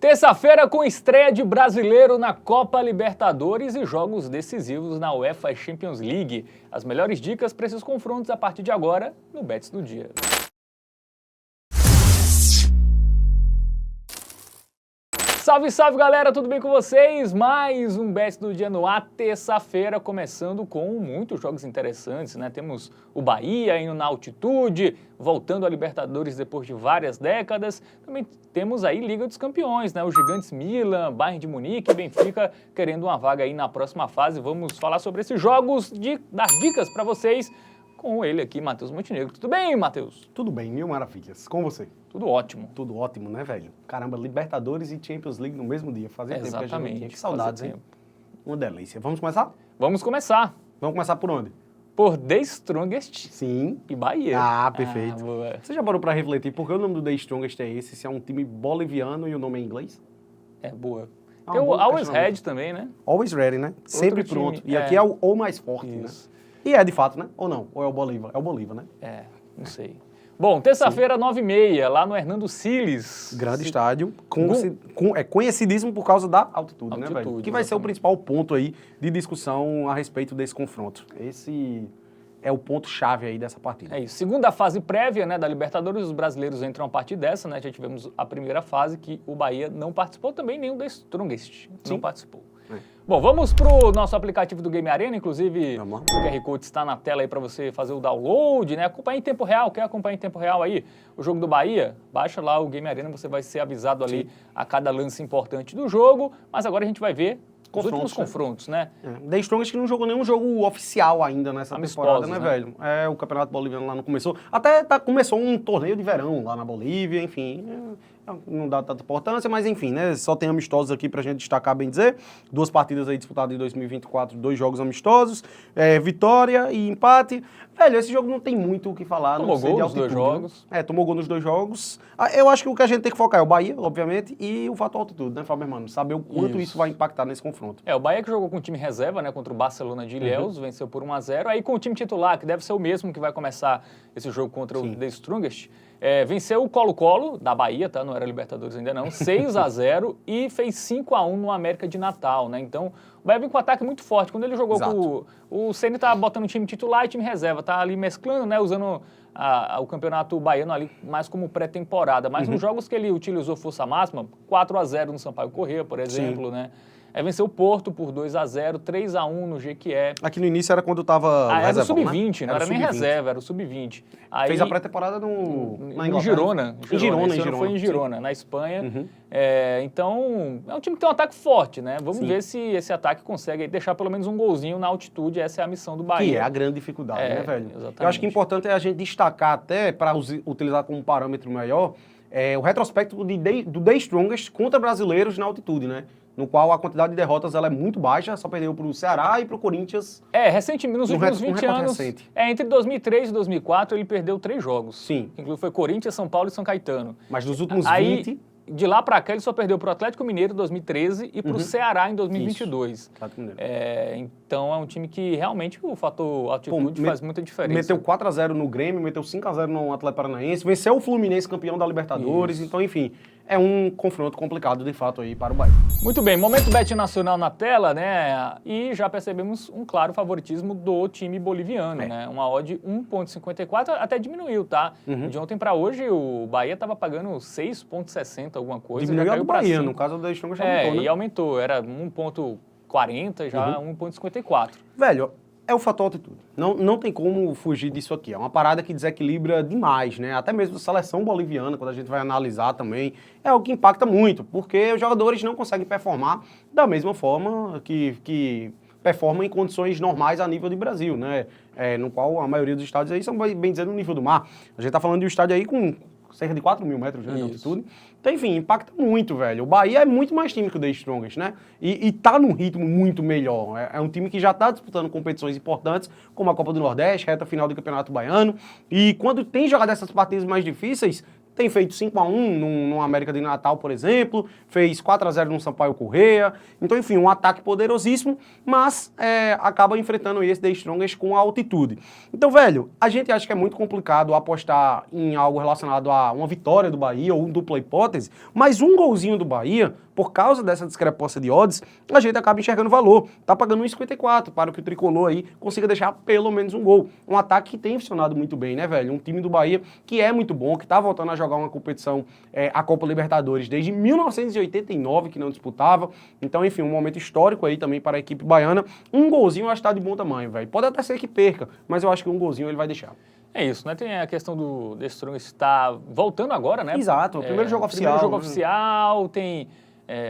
Terça-feira com estreia de brasileiro na Copa Libertadores e jogos decisivos na UEFA Champions League. As melhores dicas para esses confrontos a partir de agora no Bets do Dia. Salve, salve galera, tudo bem com vocês? Mais um Bets do Dia no ar, terça-feira, começando com muitos jogos interessantes, né? Temos o Bahia indo na altitude, voltando a Libertadores depois de várias décadas. Também temos aí Liga dos Campeões, né? Os gigantes Milan, Bayern de Munique e Benfica querendo uma vaga aí na próxima fase. Vamos falar sobre esses jogos, dar dicas para vocês com ele aqui, Matheus Montenegro. Tudo bem, Matheus? Tudo bem, mil maravilhas. Com você? Tudo ótimo. Tudo ótimo, né, velho? Caramba, Libertadores e Champions League no mesmo dia. Fazia tempo que a gente não tinha. Que saudades, hein? Uma delícia. Vamos começar? Vamos começar. Vamos começar por onde? Por The Strongest. Sim. E Bahia. Ah, perfeito. Você já parou pra refletir por que o nome do The Strongest é esse? Se é um time boliviano e o nome é inglês? É, boa. Tem o Always Ready também, né? Always Ready, né? Sempre Outro pronto. time, E aqui é o mais forte, Isso. né? E é de fato, né? Ou não? Ou é o Bolívar? É o Bolívar, né? É, não sei. Bom, terça-feira, 9h30, lá no Hernando Siles. Grande estádio, é conhecidíssimo por causa da altitude, né, velho? Que vai ser o principal ponto aí de discussão a respeito desse confronto. Esse é o ponto-chave aí dessa partida. É isso. Segunda fase prévia, né, da Libertadores, os brasileiros entram a partir dessa, né? Já tivemos a primeira fase que o Bahia não participou, também nem o The Strongest não participou. Bom, vamos pro nosso aplicativo do Game Arena, inclusive o QR Code está na tela aí para você fazer o download, né? Acompanhar em tempo real, quer acompanhar em tempo real aí o jogo do Bahia? Baixa lá o Game Arena, você vai ser avisado ali a cada lance importante do jogo, mas agora a gente vai ver os últimos confrontos, né? The Strongest que não jogou nenhum jogo oficial ainda nessa temporada, né, velho? O Campeonato Boliviano lá não começou. Até começou um torneio de verão lá na Bolívia, enfim. Não dá tanta importância, mas enfim, né? Só tem amistosos aqui pra gente destacar, bem dizer. 2 partidas aí disputadas em 2024, 2 jogos amistosos. Vitória e empate. Velho, esse jogo não tem muito o que falar. Tomou gol nos 2 jogos. Tomou gol nos 2 jogos. Eu acho que o que a gente tem que focar é o Bahia, obviamente, e o fator altitude, né, Fábio, mano? Saber o quanto isso vai impactar nesse confronto. O Bahia que jogou com o time reserva, né, contra o Barcelona de Ilhéus, venceu por 1-0. Aí com o time titular, que deve ser o mesmo que vai começar esse jogo contra o The Strongest, venceu o Colo-Colo, da Bahia, tá? Não era Libertadores ainda não, 6-0 e fez 5-1 no América de Natal, né? Então, o Bahia vem com um ataque muito forte. Quando ele jogou com o Ceni tá botando o time titular e time reserva, tá ali mesclando, né? Usando o campeonato baiano ali mais como pré-temporada. Mas nos jogos que ele utilizou força máxima, 4-0 no Sampaio Corrêa, por exemplo, né? Venceu o Porto por 2-0, 3-1 no Jequié. Aqui no início era quando tava era o sub-20, não era nem reserva, era o sub-20. Fez a pré-temporada em Girona. Foi em Girona, na Espanha. Então, é um time que tem um ataque forte, né? Vamos ver se esse ataque consegue deixar pelo menos um golzinho na altitude. Essa é a missão do Bahia. Que é a grande dificuldade, né, velho? Exatamente. Eu acho que o importante é a gente destacar até, para utilizar como parâmetro maior, o retrospecto do The Strongest contra brasileiros na altitude, né? No qual a quantidade de derrotas ela é muito baixa, só perdeu para o Ceará e para o Corinthians. Recentemente, nos últimos 20 anos, entre 2003 e 2004, ele perdeu 3 jogos. Sim. Inclusive foi Corinthians, São Paulo e São Caetano. Mas dos últimos 20... De lá para cá, ele só perdeu para o Atlético Mineiro em 2013 e para o Ceará em 2022. Então, é um time que realmente o fator altitude faz muita diferença. Meteu 4-0 no Grêmio, meteu 5-0 no Atlético Paranaense, venceu o Fluminense campeão da Libertadores. Então, enfim, é um confronto complicado, de fato, aí para o Bahia. Muito bem, momento Bet Nacional na tela, né? E já percebemos um claro favoritismo do time boliviano, né? Uma odd 1,54, até diminuiu, tá? De ontem para hoje, o Bahia estava pagando 6,60, alguma coisa. Diminuiu a do Bahia, no caso da Strongest já aumentou, né? E aumentou, era 1,40, já 1,54. Velho, é o fator altitude. Não tem como fugir disso aqui. É uma parada que desequilibra demais, né? Até mesmo a seleção boliviana, quando a gente vai analisar também, é o que impacta muito, porque os jogadores não conseguem performar da mesma forma que performam em condições normais a nível de Brasil, né? No qual a maioria dos estádios aí são, bem dizendo, no nível do mar. A gente tá falando de um estádio aí com cerca de 4 mil metros, né, de altitude. Então, enfim, impacta muito, velho. O Bahia é muito mais time que o The Strongest, né? E tá num ritmo muito melhor. É um time que já tá disputando competições importantes, como a Copa do Nordeste, reta final do Campeonato Baiano. E quando tem jogado essas partidas mais difíceis, tem feito 5-1 no América de Natal, por exemplo, fez 4-0 no Sampaio Corrêa. Então, enfim, um ataque poderosíssimo, mas acaba enfrentando esse The Strongest com a altitude. Então, velho, a gente acha que é muito complicado apostar em algo relacionado a uma vitória do Bahia ou dupla hipótese, mas um golzinho do Bahia, por causa dessa discrepância de odds, a gente acaba enxergando valor. Tá pagando 1,54 para que o Tricolor aí consiga deixar pelo menos um gol. Um ataque que tem funcionado muito bem, né, velho? Um time do Bahia que é muito bom, que tá voltando a jogar uma competição, a Copa Libertadores, desde 1989 que não disputava. Então, enfim, um momento histórico aí também para a equipe baiana. Um golzinho eu acho que tá de bom tamanho, velho. Pode até ser que perca, mas eu acho que um golzinho ele vai deixar. É isso, né? Tem a questão do The Strongest estar voltando agora, né? Exato, o primeiro jogo oficial. Primeiro jogo oficial, tem...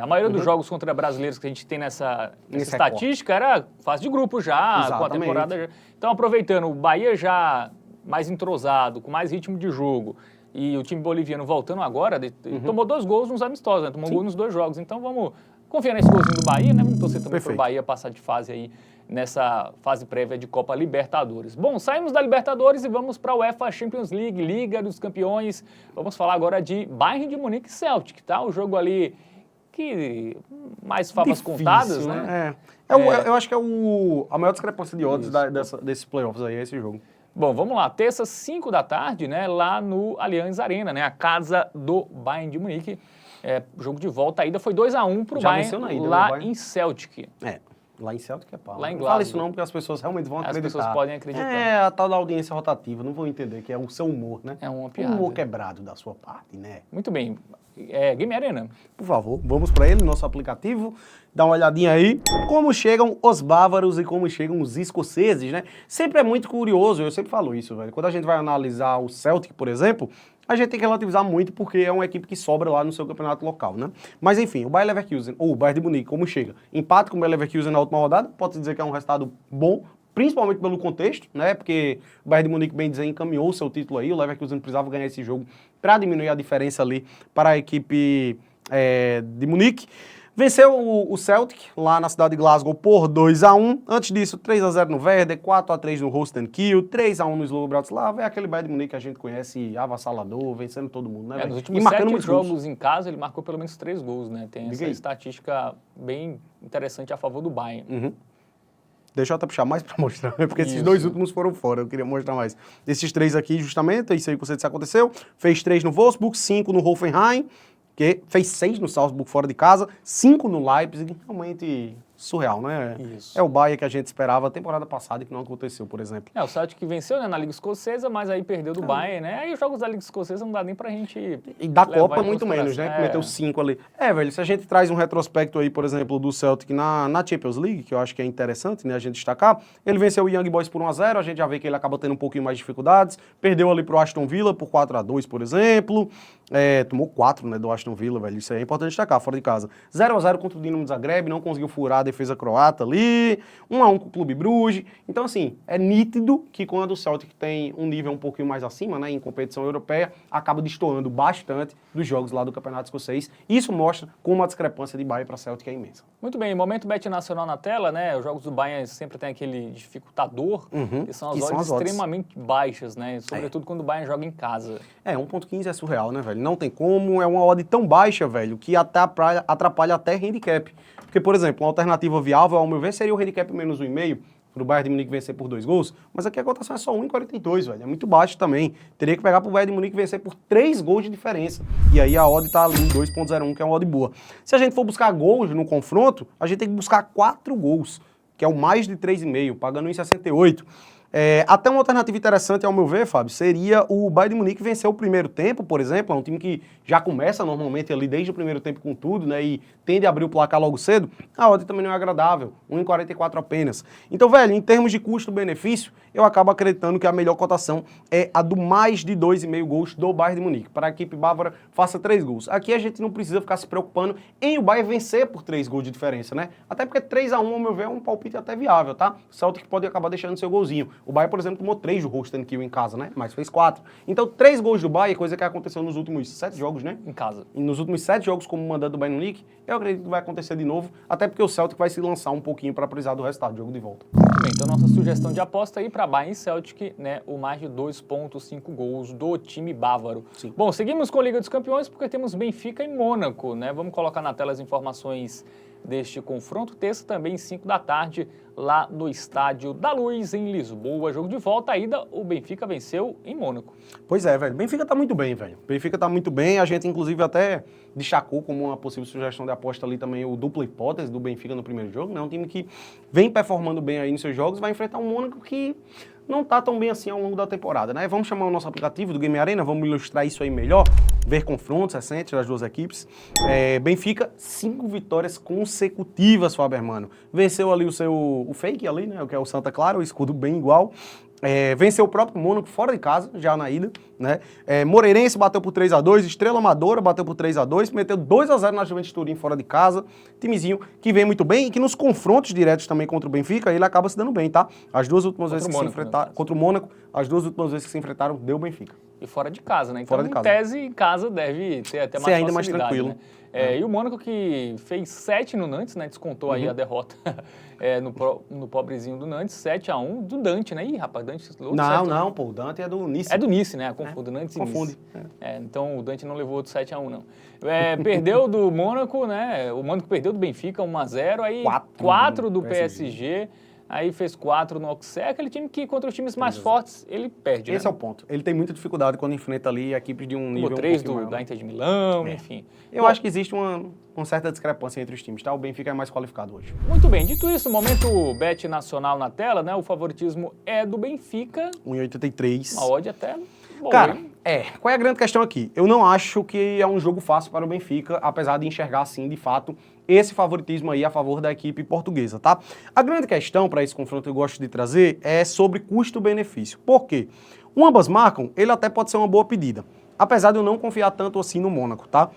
a maioria dos jogos contra brasileiros que a gente tem nessa estatística era fase de grupo já, Exatamente. com a temporada já. Então, aproveitando, o Bahia já mais entrosado, com mais ritmo de jogo, e o time boliviano voltando agora, tomou 2 gols nos amistosos, né? Tomou gol nos 2 jogos. Então, vamos confiar nesse golzinho do Bahia, né? Vamos torcer também para o Bahia passar de fase aí nessa fase prévia de Copa Libertadores. Bom, saímos da Libertadores e vamos para a UEFA Champions League, Liga dos Campeões. Vamos falar agora de Bayern de Munique e Celtic, tá? O jogo ali que mais favas contadas, né? Eu acho que é a maior discrepância de odds desses playoffs aí, é esse jogo. Bom, vamos lá. Terça, 5 da tarde, né? Lá no Allianz Arena, né? A casa do Bayern de Munique. Jogo de volta. A ida foi 2-1 pro Bayern lá em Celtic. Lá em Celtic é pau. Lá em Não Glasgow. fala isso não, porque as pessoas realmente vão acreditar. As pessoas podem acreditar. É a tal da audiência rotativa, não vão entender que é o seu humor, né? É uma piada. Um humor quebrado da sua parte, né? Muito bem. Game Arena. Por favor, vamos para ele, nosso aplicativo. Dá uma olhadinha aí. Como chegam os bávaros e como chegam os escoceses, né? Sempre é muito curioso, eu sempre falo isso, velho. Quando a gente vai analisar o Celtic, por exemplo, a gente tem que relativizar muito porque é uma equipe que sobra lá no seu campeonato local, né? Mas enfim, o Bayer Leverkusen, ou o Bayern de Munique, como chega? Empate com o Bayer Leverkusen na última rodada, pode-se dizer que é um resultado bom, principalmente pelo contexto, né? Porque o Bayern de Munique, bem dizer, encaminhou o seu título aí, o Leverkusen precisava ganhar esse jogo para diminuir a diferença ali para a equipe de Munique. Venceu o Celtic, lá na cidade de Glasgow, por 2-1. Antes disso, 3-0 no Werder, 4-3 no Holstein Kiel, 3-1 no Slovan Bratislava. É aquele Bayern de Munique que a gente conhece, avassalador, vencendo todo mundo, né? Nos últimos 7 jogos em casa, ele marcou pelo menos 3 gols, né? Tem essa estatística bem interessante a favor do Bayern. Deixa eu até puxar mais para mostrar, né? Porque esses 2 últimos foram fora, eu queria mostrar mais. Esses 3 aqui, justamente, é isso aí que você disse que aconteceu. Fez 3 no Wolfsburg, 5 no Hoffenheim, que fez 6 no Salzburg fora de casa, 5 no Leipzig, realmente surreal, né? Isso. É o Bayern que a gente esperava a temporada passada e que não aconteceu, por exemplo. O Celtic que venceu, né, na Liga Escocesa, mas aí perdeu do Bayern, né? Aí os jogos da Liga Escocesa não dá nem pra gente... E da Copa muito menos, né? Que meteu 5 ali. Velho, se a gente traz um retrospecto aí, por exemplo, do Celtic na Champions League, que eu acho que é interessante, né, a gente destacar, ele venceu o Young Boys por 1-0, a gente já vê que ele acaba tendo um pouquinho mais de dificuldades, perdeu ali pro Aston Villa por 4-2, por exemplo, tomou 4, né, do Aston Villa, velho, isso aí é importante destacar, fora de casa. 0-0 contra o Dinamo Zagreb, não conseguiu furar a defesa croata ali, 1-1 com o Clube Bruges. Então, assim, é nítido que quando o Celtic tem um nível um pouquinho mais acima, né, em competição europeia, acaba destoando bastante dos jogos lá do Campeonato Escocês. Isso mostra como a discrepância de Bayern para Celtic é imensa. Muito bem, momento Bet Nacional na tela, né? Os jogos do Bayern sempre tem aquele dificultador, que são as odds extremamente baixas, né? Sobretudo quando o Bayern joga em casa. 1.15 é surreal, né, velho? Não tem como, é uma odd tão baixa, velho, que atrapalha até handicap. Porque, por exemplo, uma alternativa viável, ao meu ver, seria o handicap menos 1,5, para o Bayern de Munique vencer por 2 gols, mas aqui a cotação é só 1,42, velho, é muito baixo também. Teria que pegar para o Bayern de Munique vencer por 3 gols de diferença, e aí a odd tá ali em 2,01, que é uma odd boa. Se a gente for buscar gols no confronto, a gente tem que buscar 4 gols, que é o mais de 3,5, pagando em 68. Até uma alternativa interessante, ao meu ver, Fábio, seria o Bayern de Munique vencer o primeiro tempo, por exemplo, é um time que já começa normalmente ali desde o primeiro tempo com tudo, né, e tende a abrir o placar logo cedo, a odd também não é agradável, 1,44 apenas. Então, velho, em termos de custo-benefício, eu acabo acreditando que a melhor cotação é a do mais de 2,5 gols do Bayern de Munique, para a equipe bávara faça 3 gols. Aqui a gente não precisa ficar se preocupando em o Bayern vencer por 3 gols de diferença, né, até porque 3-1, ao meu ver, é um palpite até viável, tá? O Celtic pode acabar deixando seu golzinho. O Bahia, por exemplo, tomou 3 do Holstein Kiel em casa, né? Mas fez 4. Então, 3 gols do Bahia, coisa que aconteceu nos últimos 7 jogos, né? Em casa. E nos últimos 7 jogos como mandante do Bayern Munique, eu acredito que vai acontecer de novo, até porque o Celtic vai se lançar um pouquinho para precisar do resultado do jogo de volta. Muito bem, então nossa sugestão de aposta aí para Bayern e Celtic, né? O mais de 2,5 gols do time bávaro. Sim. Bom, seguimos com a Liga dos Campeões porque temos Benfica e Mônaco, né? Vamos colocar na tela as informações deste confronto. Terça também, 5 da tarde, lá no Estádio da Luz, em Lisboa. Jogo de volta, a ida, o Benfica venceu em Mônaco. Pois é, velho. Benfica tá muito bem, velho. Benfica tá muito bem. A gente, inclusive, até destacou como uma possível sugestão de aposta ali também o dupla hipótese do Benfica no primeiro jogo, né? Um time que vem performando bem aí nos seus jogos, vai enfrentar um Mônaco que não tá tão bem assim ao longo da temporada, né? Vamos chamar o nosso aplicativo do Game Arena, vamos ilustrar isso aí melhor, ver confrontos recentes das duas equipes. Benfica, 5 vitórias consecutivas, Faber, mano. Venceu ali o fake ali, né? O que é o Santa Clara, o escudo bem igual. Venceu o próprio Mônaco fora de casa, já na ida, né? Moreirense bateu por 3-2, Estrela Amadora bateu por 3-2, meteu 2-0 na Juventus Turim fora de casa. Timezinho que vem muito bem e que nos confrontos diretos também contra o Benfica, ele acaba se dando bem, tá? As duas últimas vezes que se enfrentaram contra o Mônaco, as duas últimas vezes que se enfrentaram, deu Benfica. E fora de casa, né? Então, Fora de casa. em tese, em casa deve ter até mais ainda mais facilidade, tranquilo. né? E o Mônaco que fez 7 no Nantes, né? Descontou aí a derrota no pobrezinho do Nantes, 7-1 do Dante, né? Ih, rapaz, Dante... Não, pô, o Dante é do Nice. É do Nice, né? Confundo, Nantes e Confunde. Nice. Então, o Dante não levou outro 7-1, não. Perdeu do Mônaco, né? O Mônaco perdeu do Benfica, 1-0, aí 4 do PSG. Aí fez 4 no Auxerre, aquele time que contra os times mais fortes, ele perde, Esse né? é o ponto. Ele tem muita dificuldade quando enfrenta ali equipes de um nível 3 maior. da Inter de Milão, enfim. Eu acho que existe uma certa discrepância entre os times, tá? O Benfica é mais qualificado hoje. Muito bem, dito isso, momento bet nacional na tela, né? O favoritismo é do Benfica. 1,83. Uma odd até boa, Cara, hein? qual é a grande questão aqui? Eu não acho que é um jogo fácil para o Benfica, apesar de enxergar, sim, de fato, esse favoritismo aí a favor da equipe portuguesa, tá? A grande questão para esse confronto que eu gosto de trazer é sobre custo-benefício. Por quê? O ambas marcam, ele até pode ser uma boa pedida, apesar de eu não confiar tanto assim no Mônaco, tá?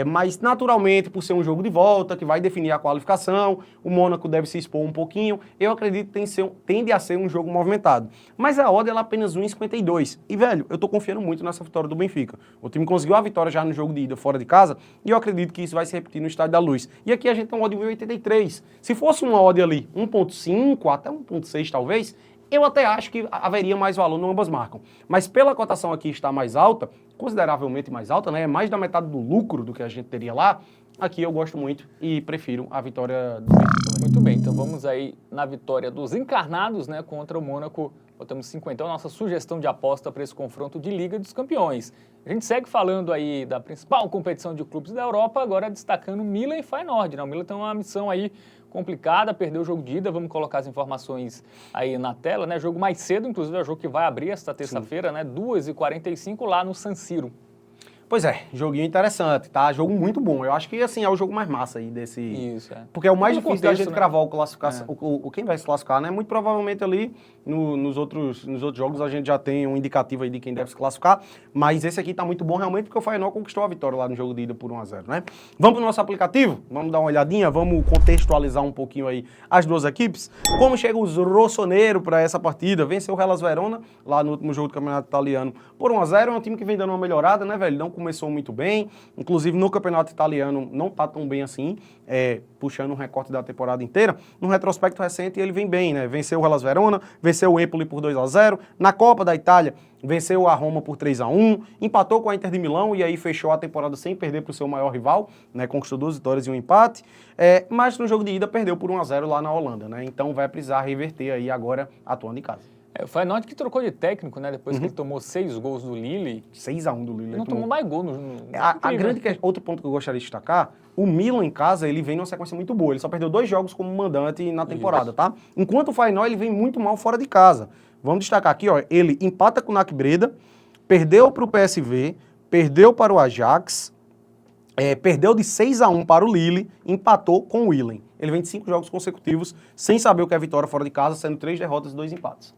Mas naturalmente, por ser um jogo de volta, que vai definir a qualificação, o Mônaco deve se expor um pouquinho, eu acredito que tende a ser um jogo movimentado. Mas a odd ela é apenas 1,52. E, velho, eu tô confiando muito nessa vitória do Benfica. O time conseguiu a vitória já no jogo de ida fora de casa, e eu acredito que isso vai se repetir no Estádio da Luz. E aqui a gente tem uma odd de 1,83. Se fosse uma odd ali 1,5, até 1,6 talvez, eu até acho que haveria mais valor no ambas marcam. Mas pela cotação aqui estar mais alta, consideravelmente mais alta, né? Mais da metade do lucro do que a gente teria lá, aqui eu gosto muito e prefiro a vitória do Benfica. Muito bem, então vamos aí na vitória dos encarnados, né? Contra o Mônaco. Botamos 5, então, nossa sugestão de aposta para esse confronto de Liga dos Campeões. A gente segue falando aí da principal competição de clubes da Europa, agora destacando Milan e Feyenoord, né? O Milan tem uma missão aí complicada, perdeu o jogo de ida, vamos colocar as informações aí na tela, né? Jogo mais cedo, inclusive é o jogo que vai abrir esta terça-feira, né? 2h45 lá no San Siro. Pois é, joguinho interessante, tá? Jogo muito bom. Eu acho que, assim, é o jogo mais massa aí desse... Isso, Porque é o mais difícil da gente né? cravar quem vai se classificar, né? Muito provavelmente ali, nos outros jogos, a gente já tem um indicativo aí de quem deve se classificar, mas esse aqui tá muito bom realmente, porque o Feyenoord conquistou a vitória lá no jogo de ida por 1-0, né? Vamos pro nosso aplicativo? Vamos dar uma olhadinha? Vamos contextualizar um pouquinho aí as duas equipes? Como chega os rossoneiros para essa partida? Venceu o Hellas Verona, lá no último jogo do Campeonato Italiano, por 1-0. É um time que vem dando uma melhorada, né, velho? Não começou muito bem, inclusive no campeonato italiano não tá tão bem assim, puxando um recorte da temporada inteira. No retrospecto recente ele vem bem, né? Venceu o Hellas Verona, venceu o Empoli por 2-0, na Copa da Itália venceu a Roma por 3-1, empatou com a Inter de Milão e aí fechou a temporada sem perder para o seu maior rival, né? Conquistou 2 vitórias e um empate, mas no jogo de ida perdeu por 1-0 lá na Holanda, né? Então vai precisar reverter aí agora atuando em casa. O Feyenoord que trocou de técnico, né? Depois que ele tomou 6 gols do Lille. 6-1 do Lille. Ele não tomou mais gol Outro ponto que eu gostaria de destacar, o Milan em casa, ele vem numa sequência muito boa. Ele só perdeu 2 jogos como mandante na temporada, tá? Enquanto o Feyenoord, ele vem muito mal fora de casa. Vamos destacar aqui, ó, ele empata com o NAC Breda, perdeu para o PSV, perdeu para o Ajax, perdeu de 6-1 para o Lille, empatou com o Willem. Ele vem de 5 jogos consecutivos, sem saber o que é vitória fora de casa, sendo 3 derrotas e 2 empates.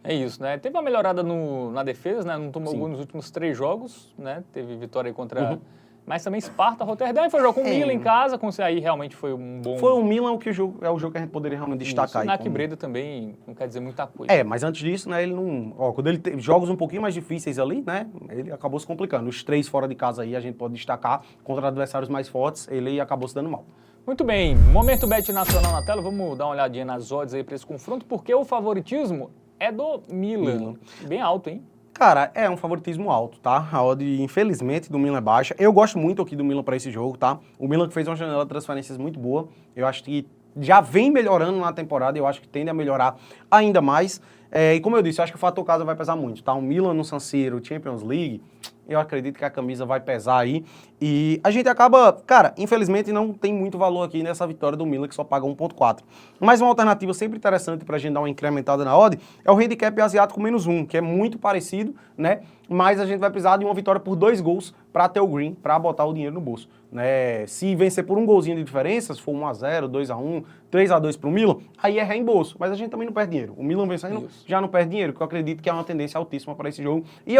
É isso, né? Teve uma melhorada na defesa, né? Não tomou gol nos últimos 3 jogos, né? Teve vitória aí contra Mas também Sparta, Rotterdam, foi jogo com o Milan em casa, com aí realmente foi um bom... Foi o Milan que é o jogo que a gente poderia realmente destacar. Isso, na Breda também não quer dizer muita coisa. Mas antes disso, né, ele não... quando ele teve jogos um pouquinho mais difíceis ali, né, ele acabou se complicando. Os 3 fora de casa aí a gente pode destacar contra adversários mais fortes, ele acabou se dando mal. Muito bem, momento bet nacional na tela, vamos dar uma olhadinha nas odds aí para esse confronto, porque o favoritismo é do Milan. Bem alto, hein? Cara, é um favoritismo alto, tá? A odd, infelizmente, do Milan é baixa. Eu gosto muito aqui do Milan para esse jogo, tá? O Milan que fez uma janela de transferências muito boa. Eu acho que já vem melhorando na temporada, eu acho que tende a melhorar ainda mais. E como eu disse, eu acho que o fator casa vai pesar muito, tá? O Milan no San Siro, Champions League, eu acredito que a camisa vai pesar aí. E a gente acaba, cara, infelizmente não tem muito valor aqui nessa vitória do Milan, que só paga 1.4. Mas uma alternativa sempre interessante pra gente dar uma incrementada na odd é o handicap asiático -1, que é muito parecido, né? Mas a gente vai precisar de uma vitória por 2 gols para ter o green, para botar o dinheiro no bolso, né? Se vencer por um golzinho de diferença, se for 1-0, 2-1, 3-2 pro Milan, aí é reembolso, mas a gente também não perde dinheiro. O Milan vencendo já não perde dinheiro, que eu acredito que é uma tendência altíssima para esse jogo. E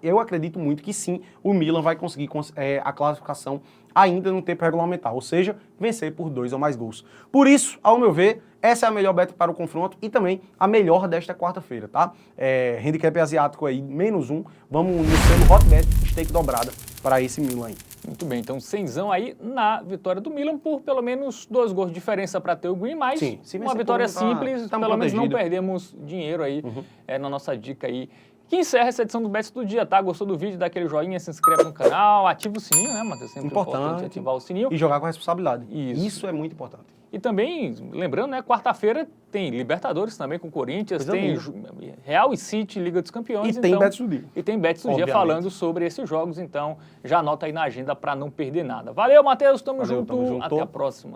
eu acredito muito que sim, o Milan vai conseguir a classificação ainda no tempo regulamentar, ou seja, vencer por 2 ou mais gols. Por isso, ao meu ver, essa é a melhor bet para o confronto e também a melhor desta quarta-feira, tá? Handicap asiático aí, -1. Vamos no selo Hotbet, stake dobrada para esse Milan aí. Muito bem, então 100zão aí na vitória do Milan por pelo menos 2 gols de diferença para ter o green, mas sim, uma vitória simples, pelo menos não perdemos dinheiro aí na nossa dica aí. Que encerra essa edição do Bet do Dia, tá? Gostou do vídeo? Dá aquele joinha, se inscreve no canal, ativa o sininho, né, Matheus? Sempre importante ativar o sininho. E jogar com responsabilidade. Isso é muito importante. E também, lembrando, né, quarta-feira tem Libertadores também com o Corinthians, tem Real e City, Liga dos Campeões. E tem Bets do Dia. E tem Bets do Dia falando sobre esses jogos, então já anota aí na agenda para não perder nada. Valeu, Matheus, tamo junto. Até a próxima.